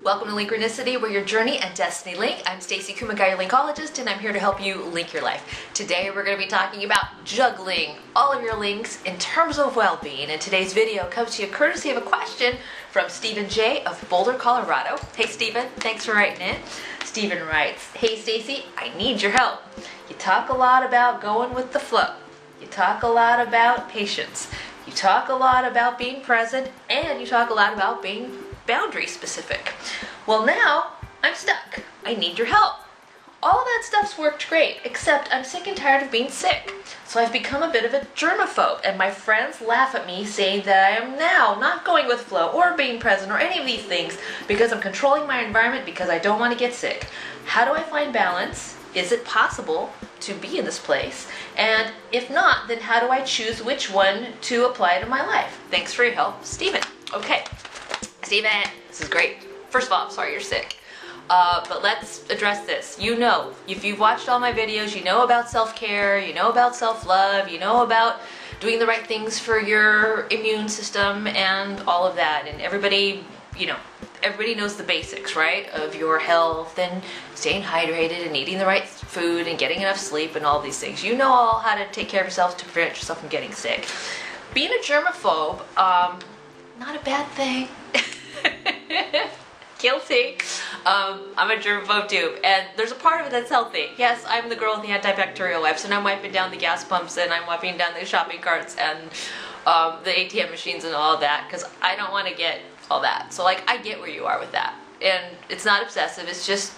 Welcome to Linkronicity, where your journey and destiny link. I'm Stacey, Kumagai, your linkologist, and I'm here to help you link your life. Today we're going to be talking about juggling all of your links in terms of well-being. And today's video comes to you courtesy of a question from Stephen J. of Boulder, Colorado. Hey Stephen, thanks for writing in. Stephen writes, "Hey Stacey, I need your help. You talk a lot about going with the flow. You talk a lot about patience. You talk a lot about being present, and you talk a lot about being boundary specific. Well, now I'm stuck. I need your help. All that stuff's worked great, except I'm sick and tired of being sick. So I've become a bit of a germaphobe, and my friends laugh at me saying that I am now not going with flow or being present or any of these things because I'm controlling my environment because I don't want to get sick. How do I find balance? Is it possible to be in this place? And if not, then how do I choose which one to apply to my life? Thanks for your help, Stephen." Okay. Stephen, this is great. First of all, I'm sorry you're sick. But let's address this. You know, if you've watched all my videos, you know about self-care, you know about self-love, you know about doing the right things for your immune system and all of that. And everybody, everybody knows the basics, right? Of your health and staying hydrated and eating the right food and getting enough sleep and all these things. You know all how to take care of yourself to prevent yourself from getting sick. Being a germaphobe, not a bad thing. Guilty. I'm a germaphobe too, and there's a part of it that's healthy. Yes, I'm the girl with the antibacterial wipes, and I'm wiping down the gas pumps, and I'm wiping down the shopping carts, and the ATM machines and all of that, because I don't want to get all that. So like, I get where you are with that, and it's not obsessive, it's just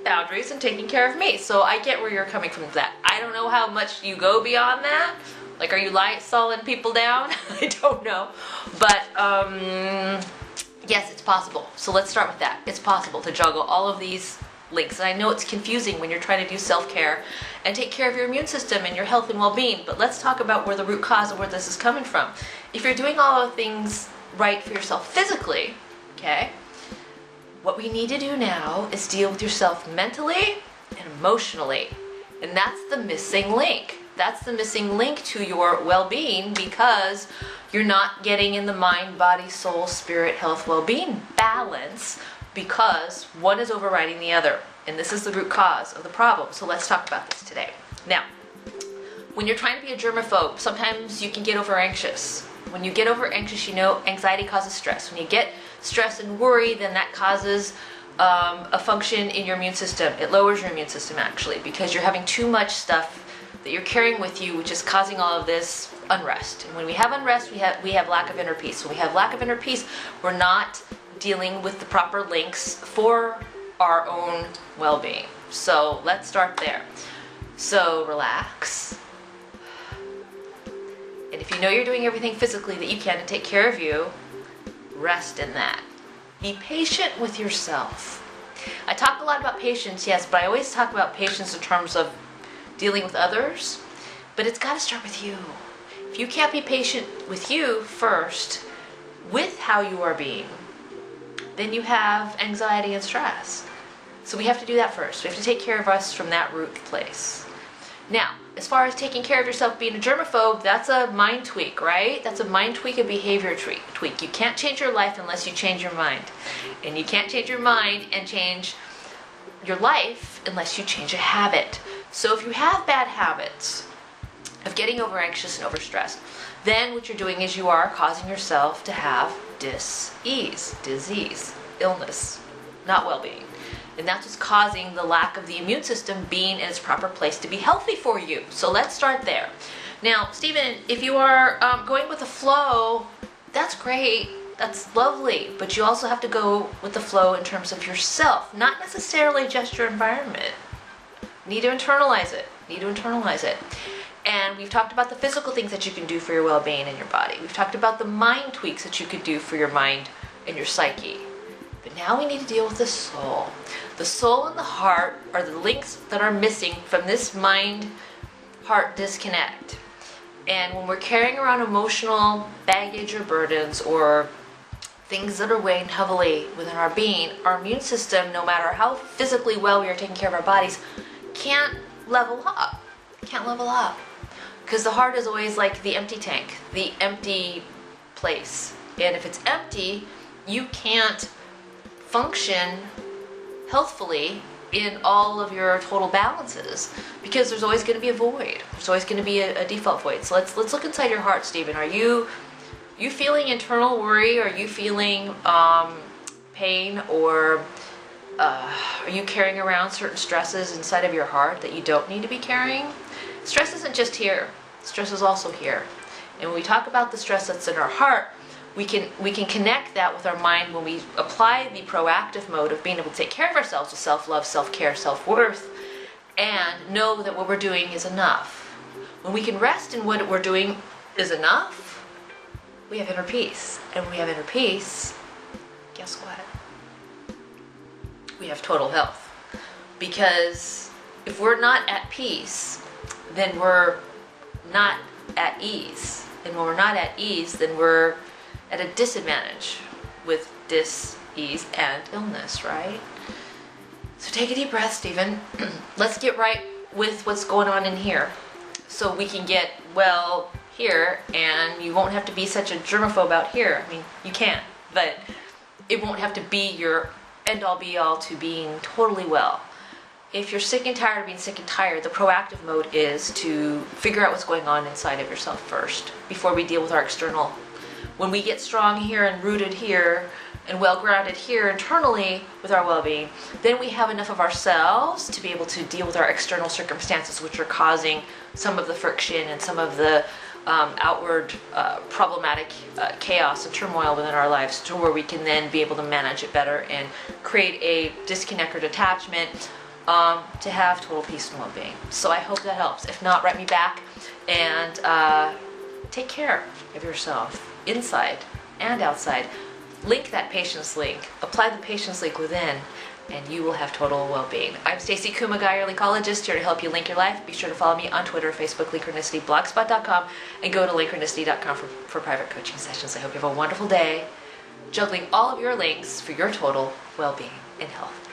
boundaries and taking care of me. So I get where you're coming from with that. I don't know how much you go beyond that. Like, are you Lysoling people down? I don't know. But, yes, it's possible. So let's start with that. It's possible to juggle all of these links. And I know it's confusing when you're trying to do self-care and take care of your immune system and your health and well-being. But let's talk about where the root cause of where this is coming from. If you're doing all the things right for yourself physically, okay, what we need to do now is deal with yourself mentally and emotionally. And that's the missing link. That's the missing link to your well-being, because you're not getting in the mind, body, soul, spirit, health, well-being balance, because one is overriding the other. And this is the root cause of the problem. So let's talk about this today. Now, when you're trying to be a germaphobe, sometimes you can get over anxious. When you get over anxious, you know anxiety causes stress. When you get stress and worry, then that causes a function in your immune system. It lowers your immune system, actually, because you're having too much stuff that you're carrying with you, which is causing all of this unrest. And when we have unrest, we have lack of inner peace. When we have lack of inner peace, we're not dealing with the proper links for our own well-being. So let's start there. So relax. And if you know you're doing everything physically that you can to take care of you, rest in that. Be patient with yourself. I talk a lot about patience, yes, but I always talk about patience in terms of dealing with others, but it's got to start with you. If you can't be patient with you first, with how you are being, then you have anxiety and stress. So we have to do that first. We have to take care of us from that root place. Now, as far as taking care of yourself, being a germaphobe, that's a mind tweak, right? That's a mind tweak, a behavior tweak. You can't change your life unless you change your mind. And you can't change your mind and change your life unless you change a habit. So if you have bad habits of getting over anxious and overstressed, then what you're doing is you are causing yourself to have disease, illness, not well-being. And that's what's causing the lack of the immune system being in its proper place to be healthy for you. So let's start there. Now, Stephen, if you are going with the flow, that's great. That's lovely. But you also have to go with the flow in terms of yourself, not necessarily just your environment. Need to internalize it. And we've talked about the physical things that you can do for your well-being in your body. We've talked about the mind tweaks that you could do for your mind and your psyche. But now we need to deal with the soul. The soul and the heart are the links that are missing from this mind-heart disconnect. And when we're carrying around emotional baggage or burdens or things that are weighing heavily within our being, our immune system, no matter how physically well we are taking care of our bodies, can't level up. Because the heart is always like the empty tank, the empty place. And if it's empty, you can't function healthfully in all of your total balances, because there's always going to be a void. There's always going to be a default void. So let's look inside your heart, Stephen. Are you feeling internal worry? Are you feeling pain, or are you carrying around certain stresses inside of your heart that you don't need to be carrying? Stress isn't just here. Stress is also here. And when we talk about the stress that's in our heart, we can connect that with our mind when we apply the proactive mode of being able to take care of ourselves with self-love, self-care, self-worth, and know that what we're doing is enough. When we can rest in what we're doing is enough, we have inner peace. And when we have inner peace, guess what? We have total health. Because if we're not at peace, then we're not at ease. And when we're not at ease, then we're at a disadvantage with dis-ease and illness, right? So take a deep breath, Stephen. Let's get right with what's going on in here so we can get well here, and you won't have to be such a germaphobe out here. I mean, you can, but it won't have to be your end-all be-all to being totally well. If you're sick and tired of being sick and tired, the proactive mode is to figure out what's going on inside of yourself first before we deal with our external. When we get strong here and rooted here and well-grounded here internally with our well-being, then we have enough of ourselves to be able to deal with our external circumstances, which are causing some of the friction and some of the outward problematic chaos and turmoil within our lives, to where we can then be able to manage it better and create a disconnect or detachment to have total peace and well-being. So I hope that helps. If not, write me back, and take care of yourself inside and outside. Link that patience link. Apply the patience link within, and you will have total well-being. I'm Stacey Kumagai, your Linkologist, here to help you link your life. Be sure to follow me on Twitter, Facebook, Linkronicity, blogspot.com, and go to linkronicity.com for private coaching sessions. I hope you have a wonderful day, juggling all of your links for your total well-being and health.